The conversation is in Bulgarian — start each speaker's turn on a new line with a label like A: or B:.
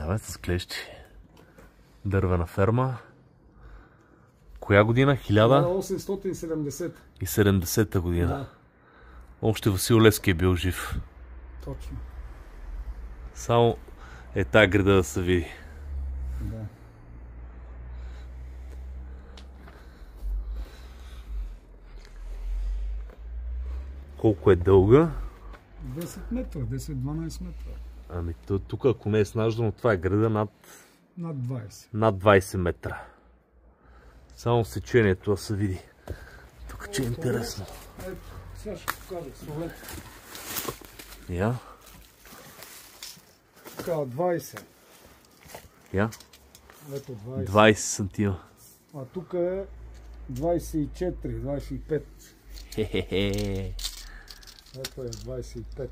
A: Давай с клещи. Дървена ферма. Коя година?
B: 1870.
A: И 70-та година.
B: Да.
A: Още Васил Левски е бил жив.
B: Точно.
A: Само е тая града да се види.
B: Да.
A: Колко е дълга?
B: 10 метра, 10-12 метра.
A: Ами тук, ако не е снаждано, това е града
B: Над 20.
A: над 20 метра. Само сечението да се види. Тук че е интересно.
B: Ето, сега ще покажа столет.
A: Я?
B: Така, 20.
A: Я?
B: Ето 20.
A: 20 сантима.
B: А тук е 24, 25.
A: Хе-хе-хе.
B: Ето е 25.